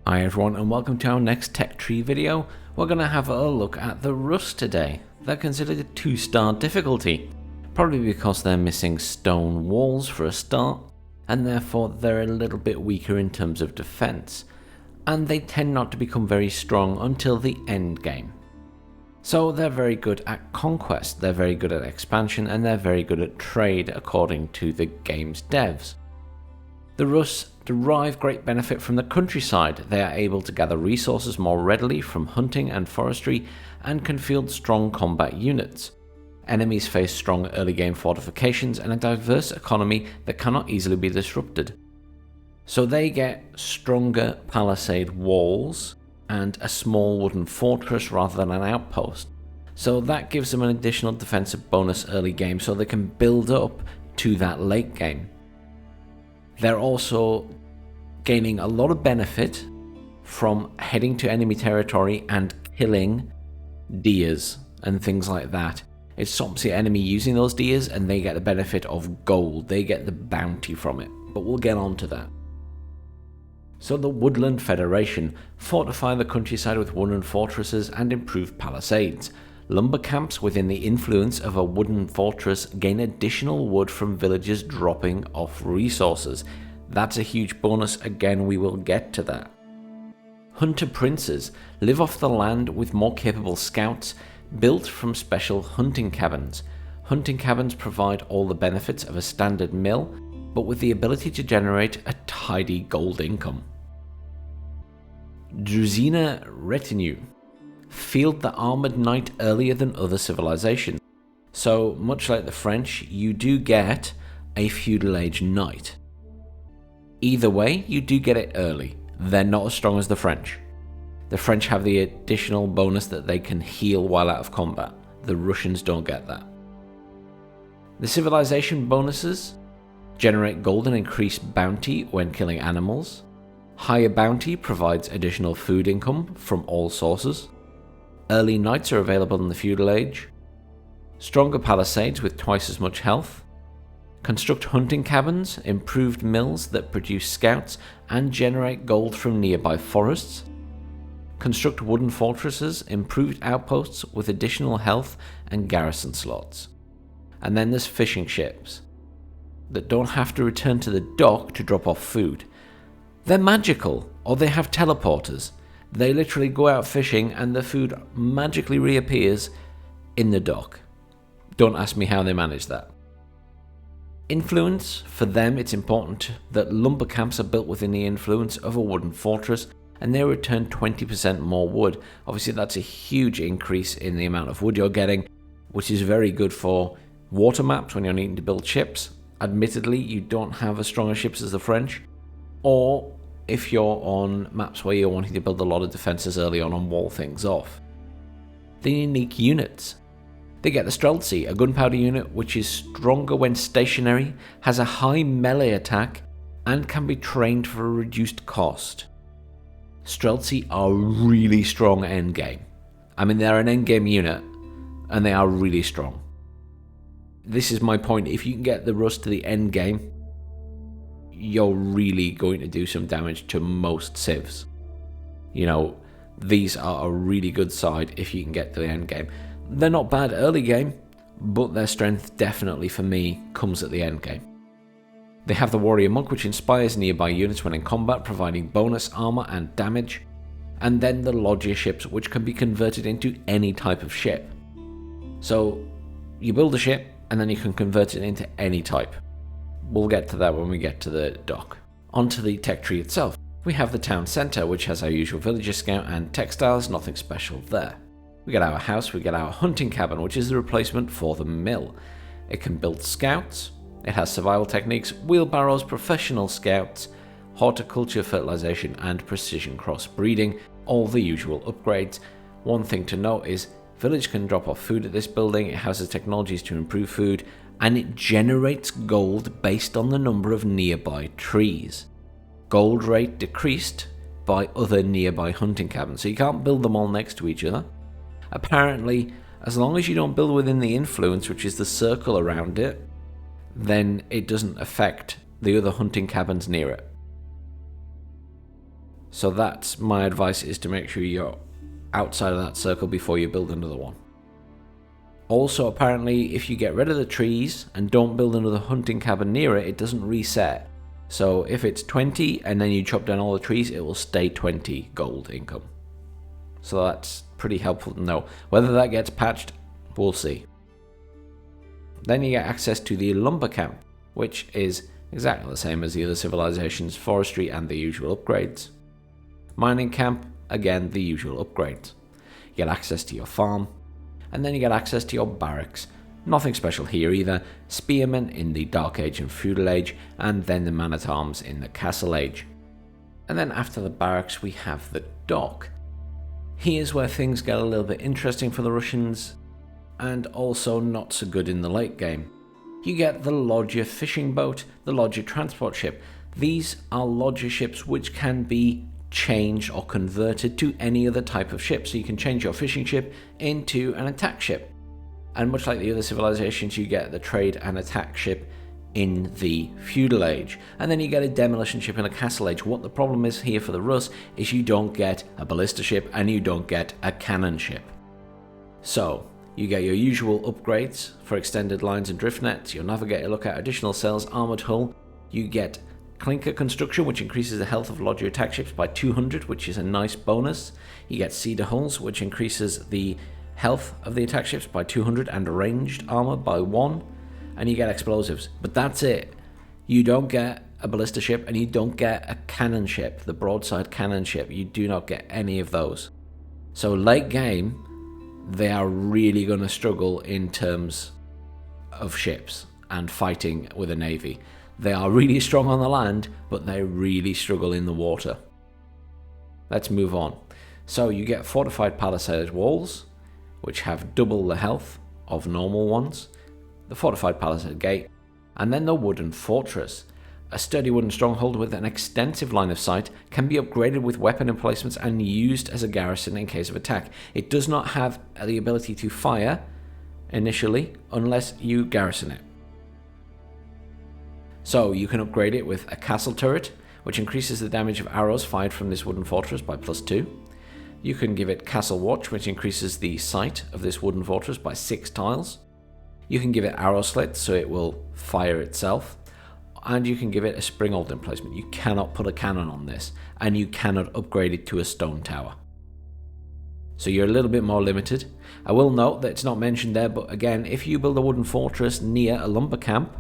Hi everyone and welcome to our next Tech Tree video. We're going to have a look at the Rus today. They're considered a 2-star difficulty, probably because they're missing stone walls for a start, and therefore they're a little bit weaker in terms of defense, and they tend not to become very strong until the end game. So they're very good at conquest, they're very good at expansion, and they're very good at trade according to the game's devs. The Rus derive great benefit from the countryside. They are able to gather resources more readily from hunting and forestry and can field strong combat units. Enemies face strong early game fortifications and a diverse economy that cannot easily be disrupted. So they get stronger palisade walls and a small wooden fortress rather than an outpost. So that gives them an additional defensive bonus early game so they can build up to that late game. They're also gaining a lot of benefit from heading to enemy territory and killing deers and things like that. It stops the enemy using those deers and they get the benefit of gold. They get the bounty from it, but we'll get on to that. So the Woodland Federation fortify the countryside with wooden fortresses and improve palisades. Lumber camps within the influence of a wooden fortress gain additional wood from villagers dropping off resources. That's a huge bonus, again we will get to that. Hunter princes live off the land with more capable scouts built from special hunting cabins. Hunting cabins provide all the benefits of a standard mill, but with the ability to generate a tidy gold income. Druzina retinue field the armored knight earlier than other civilizations. So much like the French, you do get a feudal age knight. Either way, you do get it early. They're not as strong as the French. The French have the additional bonus that they can heal while out of combat. The Russians don't get that. The civilization bonuses generate gold and increase bounty when killing animals. Higher bounty provides additional food income from all sources. Early knights are available in the feudal age. Stronger palisades with twice as much health. Construct hunting cabins, improved mills that produce scouts and generate gold from nearby forests. Construct wooden fortresses, improved outposts with additional health and garrison slots. And then there's fishing ships that don't have to return to the dock to drop off food. They're magical, or they have teleporters. They literally go out fishing and the food magically reappears in the dock. Don't ask me how they manage that. Influence, for them it's important that lumber camps are built within the influence of a wooden fortress and they return 20% more wood. Obviously that's a huge increase in the amount of wood you're getting, which is very good for water maps when you're needing to build ships. Admittedly, you don't have as strong as ships as the French, or if you're on maps where you're wanting to build a lot of defenses early on and wall things off. The unique units. They get the Streltsy, a gunpowder unit which is stronger when stationary, has a high melee attack, and can be trained for a reduced cost. Streltsy are really strong endgame. I mean, they're an endgame unit, and they are really strong. This is my point, if you can get the Rus to the endgame, you're really going to do some damage to most civs. You know, these are a really good side if you can get to the end game. They're not bad early game, but their strength definitely for me comes at the end game. They have the warrior monk which inspires nearby units when in combat, providing bonus armor and damage, and then the lodger ships which can be converted into any type of ship. So you build a ship and then you can convert it into any type. We'll get to that when we get to the dock. Onto the tech tree itself. We have the town centre, which has our usual villager scout and textiles, nothing special there. We get our house, we get our hunting cabin, which is the replacement for the mill. It can build scouts, it has survival techniques, wheelbarrows, professional scouts, horticulture, fertilization, and precision crossbreeding, all the usual upgrades. One thing to note is, village can drop off food at this building, it has the technologies to improve food, and it generates gold based on the number of nearby trees. Gold rate decreased by other nearby hunting cabins, so you can't build them all next to each other. Apparently, as long as you don't build within the influence, which is the circle around it, then it doesn't affect the other hunting cabins near it. So that's my advice, is to make sure you're outside of that circle before you build another one. Also, apparently, if you get rid of the trees and don't build another hunting cabin near it, it doesn't reset. So if it's 20 and then you chop down all the trees, it will stay 20 gold income. So that's pretty helpful to know. Whether that gets patched, we'll see. Then you get access to the lumber camp, which is exactly the same as the other civilizations, forestry and the usual upgrades. Mining camp, again, the usual upgrades. You get access to your farm, and then you get access to your barracks. Nothing special here either. Spearmen in the Dark Age and Feudal Age, and then the man-at-arms in the Castle Age. And then after the barracks we have the dock. Here's where things get a little bit interesting for the Russians, and also not so good in the late game. You get the lodger fishing boat, the lodger transport ship. These are lodger ships which can be changed or converted to any other type of ship. So you can change your fishing ship into an attack ship. And much like the other civilizations, you get the trade and attack ship in the Feudal Age. And then you get a demolition ship in a Castle Age. What the problem is here for the Rus is you don't get a ballista ship and you don't get a cannon ship. So you get your usual upgrades for extended lines and drift nets, your navigator lookout, additional cells, armored hull. You get clinker construction, which increases the health of lodger attack ships by 200, which is a nice bonus. You get cedar hulls, which increases the health of the attack ships by 200 and ranged armor by 1. And you get explosives. But that's it. You don't get a ballista ship and you don't get a cannon ship, the broadside cannon ship. You do not get any of those. So late game, they are really going to struggle in terms of ships and fighting with a navy. They are really strong on the land, but they really struggle in the water. Let's move on. So you get fortified palisade walls, which have double the health of normal ones, the fortified palisade gate, and then the wooden fortress. A sturdy wooden stronghold with an extensive line of sight can be upgraded with weapon emplacements and used as a garrison in case of attack. It does not have the ability to fire initially unless you garrison it. So you can upgrade it with a castle turret, which increases the damage of arrows fired from this wooden fortress by +2. You can give it castle watch, which increases the sight of this wooden fortress by 6 tiles. You can give it arrow slits, so it will fire itself. And you can give it a springald emplacement. You cannot put a cannon on this, and you cannot upgrade it to a stone tower. So you're a little bit more limited. I will note that it's not mentioned there, but again, if you build a wooden fortress near a lumber camp,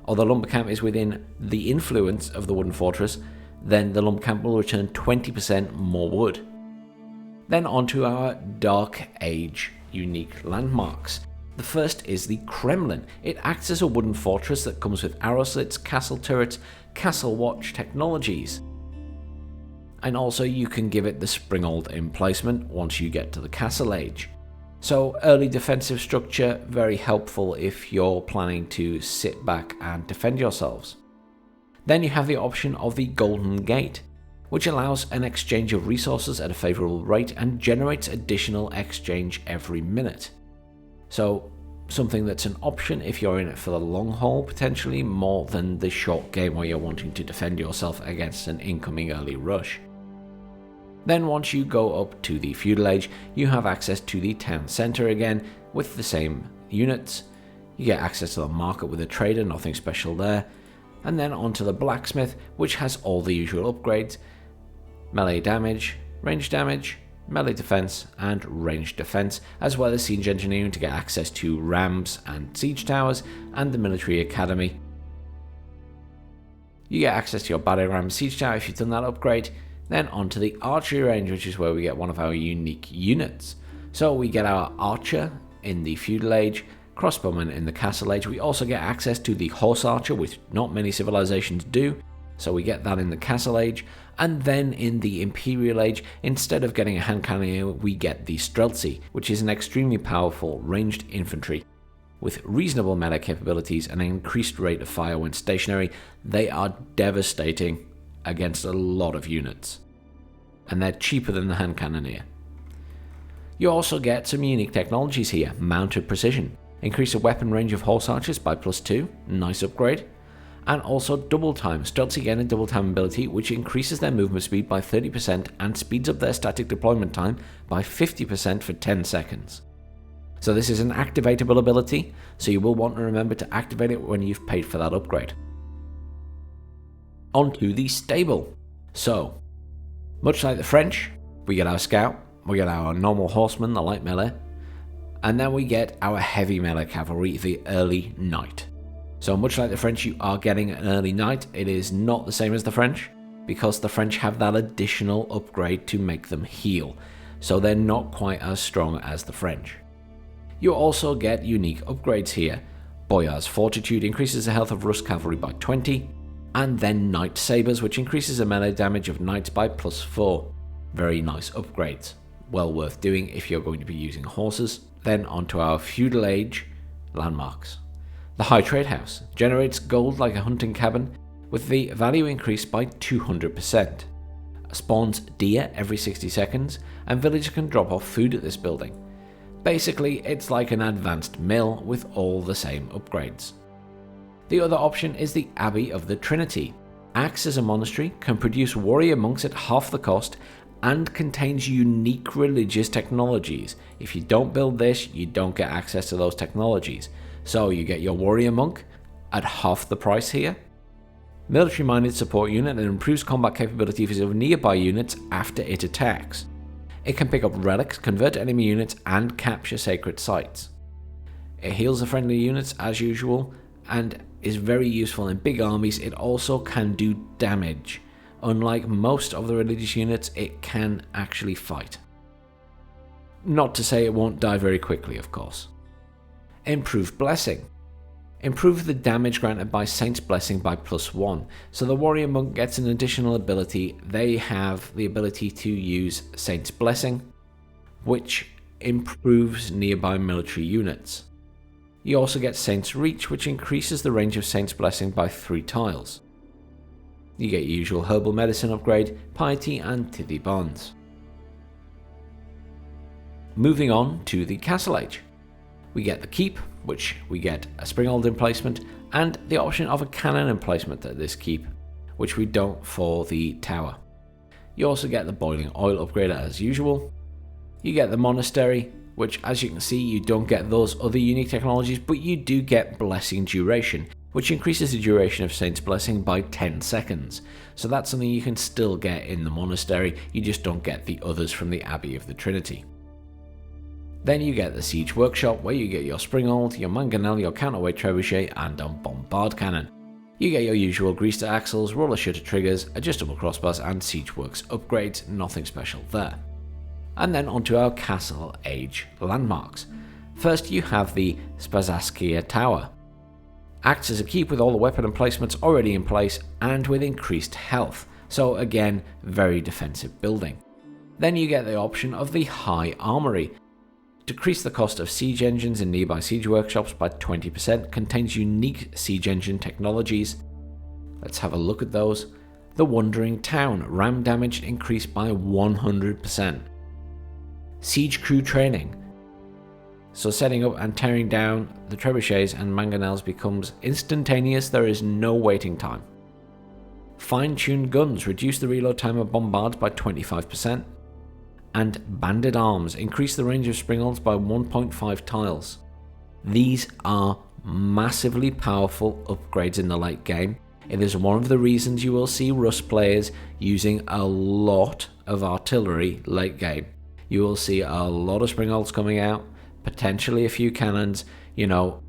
or the lumber camp is within the influence of the wooden fortress, then the lumber camp will return 20% more wood. Then on to our Dark Age unique landmarks. The first is the Kremlin. It acts as a wooden fortress that comes with arrow slits, castle turrets, castle watch technologies. And also you can give it the springald emplacement once you get to the Castle Age. So early defensive structure, very helpful if you're planning to sit back and defend yourselves. Then you have the option of the Golden Gate, which allows an exchange of resources at a favourable rate and generates additional exchange every minute. So something that's an option if you're in it for the long haul, potentially more than the short game where you're wanting to defend yourself against an incoming early rush. Then once you go up to the Feudal Age, you have access to the town centre again with the same units. You get access to the market with a trader, nothing special there. And then onto the Blacksmith, which has all the usual upgrades: melee damage, range damage, melee defense, and ranged defense, as well as siege engineering to get access to rams and siege towers, and the military academy. You get access to your battering ram siege tower if you've done that upgrade. Then onto the archery range, which is where we get one of our unique units. So we get our archer in the Feudal Age, crossbowman in the Castle Age. We also get access to the horse archer, which not many civilizations do. So we get that in the Castle Age. And then in the Imperial Age, instead of getting a hand cannon, we get the Streltsy, which is an extremely powerful ranged infantry. With reasonable melee capabilities and an increased rate of fire when stationary, they are devastating against a lot of units. And they're cheaper than the hand cannoneer. You also get some unique technologies here. Mounted precision. Increase the weapon range of horse archers by +2, nice upgrade. and also double time. Streltsy gain a double time ability which increases their movement speed by 30% and speeds up their static deployment time by 50% for 10 seconds. So this is an activatable ability, so you will want to remember to activate it when you've paid for that upgrade. Onto the stable. So, much like the French, we get our scout, we get our normal horseman, the light melee, and then we get our heavy melee cavalry, the early knight. So much like the French, you are getting an early knight. It is not the same as the French, because the French have that additional upgrade to make them heal, so they're not quite as strong as the French. You also get unique upgrades here. Boyar's Fortitude increases the health of Rus cavalry by 20, and then Knight Sabers, which increases the melee damage of knights by +4. Very nice upgrades, well worth doing if you're going to be using horses. Then onto our Feudal Age landmarks. The High Trade House generates gold like a hunting cabin, with the value increased by 200%. Spawns deer every 60 seconds, and villagers can drop off food at this building. Basically, it's like an advanced mill with all the same upgrades. The other option is the Abbey of the Trinity. Acts as a monastery, can produce warrior monks at half the cost, and contains unique religious technologies. If you don't build this, you don't get access to those technologies. So you get your warrior monk at half the price here. Military-minded support unit that improves combat capabilities of nearby units after it attacks. It can pick up relics, convert enemy units, and capture sacred sites. It heals the friendly units as usual, and is very useful in big armies. It also can do damage. Unlike most of the religious units, it can actually fight. Not to say it won't die very quickly, of course. Improved Blessing. Improve the damage granted by Saint's Blessing by +1. So the warrior monk gets an additional ability. They have the ability to use Saint's Blessing, which improves nearby military units. You also get Saint's Reach, which increases the range of Saint's Blessing by 3 tiles. You get your usual herbal medicine upgrade, piety, and tithy bonds. Moving on to the Castle Age. We get the Keep, which we get a Springald emplacement, and the option of a cannon emplacement at this Keep, which we don't for the Tower. You also get the Boiling Oil upgrade as usual. You get the Monastery, which as you can see you don't get those other unique technologies, but you do get Blessing Duration, which increases the duration of Saint's Blessing by 10 seconds. So that's something you can still get in the Monastery, you just don't get the others from the Abbey of the Trinity. Then you get the Siege Workshop, where you get your Springald, your Mangonel, your Counterweight Trebuchet, and a Bombard Cannon. You get your usual Greaser Axles, Roller Shutter Triggers, Adjustable Crossbows, and Siege Works upgrades, nothing special there. And then onto our Castle Age landmarks. First you have the Spasskaya Tower. Acts as a keep with all the weapon emplacements already in place and with increased health, so again, very defensive building. Then you get the option of the High Armory. Decrease the cost of siege engines in nearby siege workshops by 20%, contains unique siege engine technologies. Let's have a look at those. The Wandering Town, ram damage increased by 100%. Siege crew training. So setting up and tearing down the trebuchets and mangonels becomes instantaneous, there is no waiting time. Fine-tuned guns, reduce the reload time of bombards by 25%. And Banded Arms, increase the range of Springalds by 1.5 tiles. These are massively powerful upgrades in the late game. It is one of the reasons you will see Rus players using a lot of artillery late game. You will see a lot of Springalds coming out, potentially a few cannons. You know,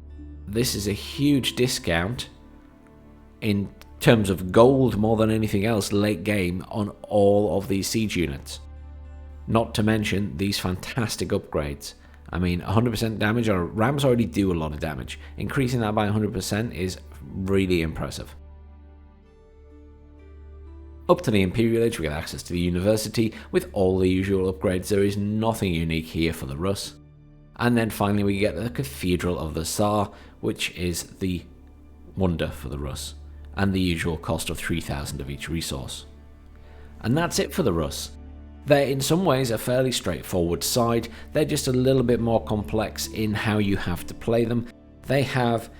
this is a huge discount in terms of gold more than anything else late game on all of these siege units. Not to mention these fantastic upgrades. I mean, 100% damage, or rams already do a lot of damage. Increasing that by 100% is really impressive. Up to the Imperial Age, we get access to the University with all the usual upgrades. There is nothing unique here for the Rus. And then finally we get the Cathedral of the Tsar, which is the wonder for the Rus, and the usual cost of 3,000 of each resource. And that's it for the Rus. They're in some ways a fairly straightforward side, they're just a little bit more complex in how you have to play them. They have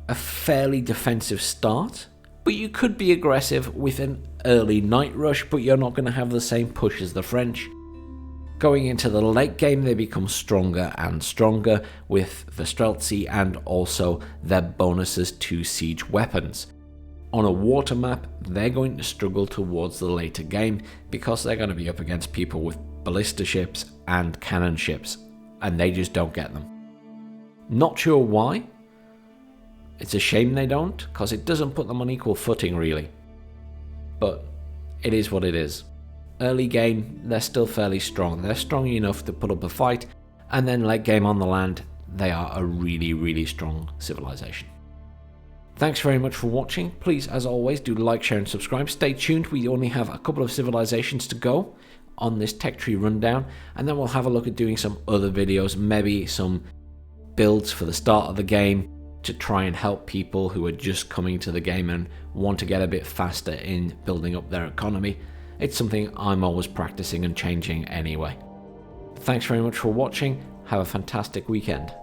a fairly defensive start, but you could be aggressive with an early night rush, but you're not going to have the same push as the French. Going into the late game, they become stronger and stronger with the Streltsy and also their bonuses to siege weapons. On a water map, they're going to struggle towards the later game because they're going to be up against people with ballista ships and cannon ships, and they just don't get them. Not sure why. It's a shame they don't, because it doesn't put them on equal footing really. But it is what it is. Early game, they're still fairly strong. They're strong enough to put up a fight, and then late game on the land, they are a really, really strong civilization. Thanks very much for watching. Please, as always, do like, share and subscribe. Stay tuned, we only have a couple of civilizations to go on this tech tree rundown, and then we'll have a look at doing some other videos, maybe some builds for the start of the game to try and help people who are just coming to the game and want to get a bit faster in building up their economy. It's something I'm always practicing and changing anyway. Thanks very much for watching. Have a fantastic weekend.